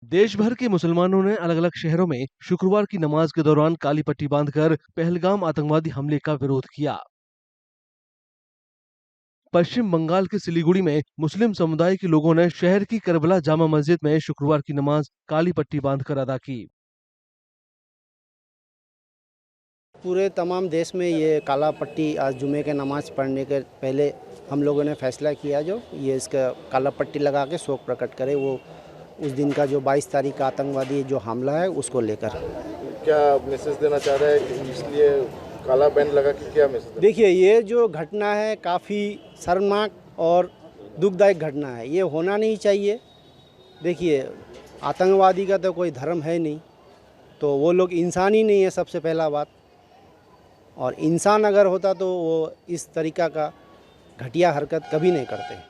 देश भर के मुसलमानों ने अलग अलग शहरों में शुक्रवार की नमाज के दौरान काली पट्टी बांधकर पहलगाम आतंकवादी हमले का विरोध किया। पश्चिम बंगाल के सिलीगुड़ी में मुस्लिम समुदाय के लोगों ने शहर की करबला जामा मस्जिद में शुक्रवार की नमाज काली पट्टी बांधकर अदा की। पूरे तमाम देश में ये काला पट्टी आज जुमे के नमाज पढ़ने के पहले हम लोगों ने फैसला किया जो ये इसका काला पट्टी लगा के शोक प्रकट करे, वो उस दिन का जो 22 तारीख का आतंकवादी जो हमला है उसको लेकर। क्या मैसेज देना चाह रहे हैं कि इसलिए काला बैन लगा के क्या मैसेज? देखिए, ये जो घटना है काफ़ी शर्मनाक और दुखदायक घटना है, ये होना नहीं चाहिए। देखिए, आतंकवादी का तो कोई धर्म है नहीं, तो वो लोग इंसान ही नहीं है सबसे पहला बात, और इंसान अगर होता तो वो इस तरीका का घटिया हरकत कभी नहीं करते।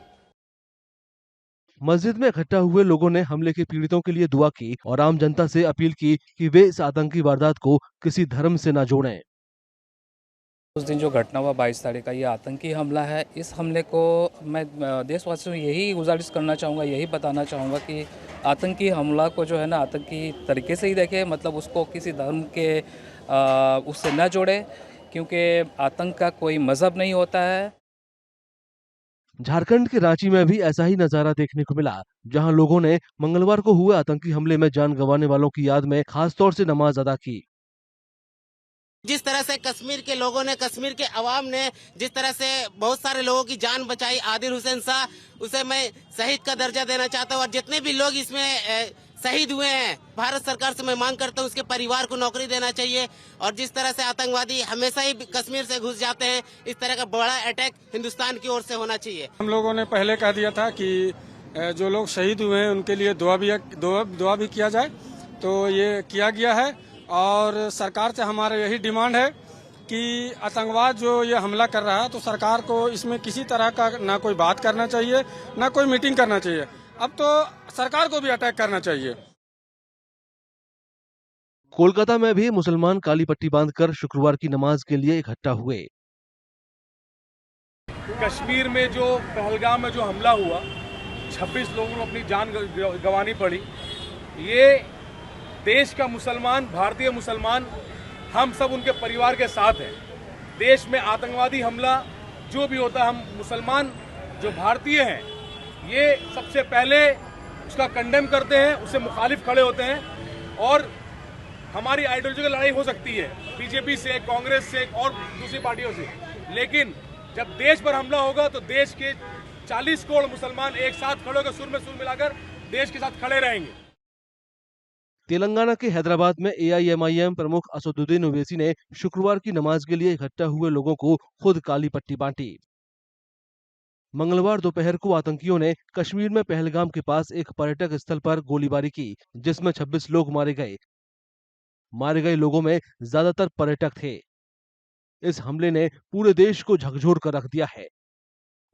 मस्जिद में इकट्ठा हुए लोगों ने हमले के पीड़ितों के लिए दुआ की और आम जनता से अपील की कि वे इस आतंकी वारदात को किसी धर्म से न जोड़ें। उस दिन जो घटना हुआ 22 तारीख का, ये आतंकी हमला है। इस हमले को मैं देशवासियों से यही गुजारिश करना चाहूँगा, यही बताना चाहूँगा कि आतंकी हमला को जो है ना आतंकी तरीके से ही देखें, मतलब उसको किसी धर्म के उससे न जोड़े, क्योंकि आतंक का कोई मज़हब नहीं होता है। झारखंड के रांची में भी ऐसा ही नजारा देखने को मिला, जहां लोगों ने मंगलवार को हुए आतंकी हमले में जान गंवाने वालों की याद में खास तौर से नमाज अदा की। जिस तरह से कश्मीर के लोगों ने, कश्मीर के अवाम ने जिस तरह से बहुत सारे लोगों की जान बचाई, आदिल हुसैन शाह, उसे मैं शहीद का दर्जा देना चाहता हूँ। और जितने भी लोग इसमें शहीद हुए हैं, भारत सरकार से मैं मांग करता हूँ उसके परिवार को नौकरी देना चाहिए। और जिस तरह से आतंकवादी हमेशा ही कश्मीर से घुस जाते हैं, इस तरह का बड़ा अटैक हिंदुस्तान की ओर से होना चाहिए। हम लोगों ने पहले कह दिया था कि जो लोग शहीद हुए हैं उनके लिए दुआ भी किया जाए, तो ये किया गया है। और सरकार से हमारा यही डिमांड है कि आतंकवाद जो ये हमला कर रहा है, तो सरकार को इसमें किसी तरह का ना कोई बात करना चाहिए, ना कोई मीटिंग करना चाहिए। अब तो सरकार को भी अटैक करना चाहिए। कोलकाता में भी मुसलमान काली पट्टी बांधकर शुक्रवार की नमाज के लिए इकट्ठा हुए। कश्मीर में जो पहलगाम में जो हमला हुआ, 26 लोगों को अपनी जान गंवानी पड़ी। ये देश का मुसलमान, भारतीय मुसलमान, हम सब उनके परिवार के साथ हैं। देश में आतंकवादी हमला जो भी होता है, हम मुसलमान जो भारतीय हैं ये सबसे पहले उसका कंडेम करते हैं, उससे मुखालिफ खड़े होते हैं। और हमारी आइडियोलॉजिकल लड़ाई हो सकती है बीजेपी से, कांग्रेस से और दूसरी पार्टियों से, लेकिन जब देश पर हमला होगा तो देश के 40 करोड़ मुसलमान एक साथ खड़े होकर सुर में सुर मिलाकर देश के साथ खड़े रहेंगे। तेलंगाना के हैदराबाद में एआईएमआईएम प्रमुख असदुद्दीन ओवैसी ने शुक्रवार की नमाज के लिए इकट्ठा हुए लोगों को खुद काली पट्टी बांटी। मंगलवार दोपहर को आतंकियों ने कश्मीर में पहलगाम के पास एक पर्यटक स्थल पर गोलीबारी की, जिसमें 26 लोग मारे गए। मारे गए लोगों में ज्यादातर पर्यटक थे। इस हमले ने पूरे देश को झकझोर कर रख दिया है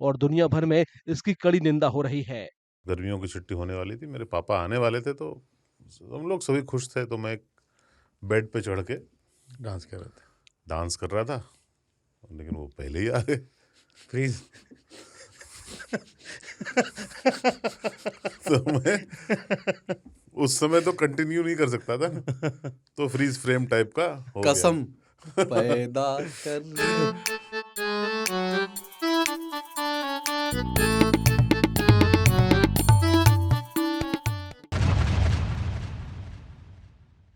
और दुनिया भर में इसकी कड़ी निंदा हो रही है। गर्मियों की छुट्टी होने वाली थी, मेरे पापा आने वाले थे, तो हम लोग सभी खुश थे। तो मैं बेड पे चढ़ के डांस कर रहा था, लेकिन वो पहले ही आ गए। प्लीज तो मैं उस समय तो कंटिन्यू नहीं कर सकता था, तो फ्रीज फ्रेम टाइप का हो गया। कसम पैदा कर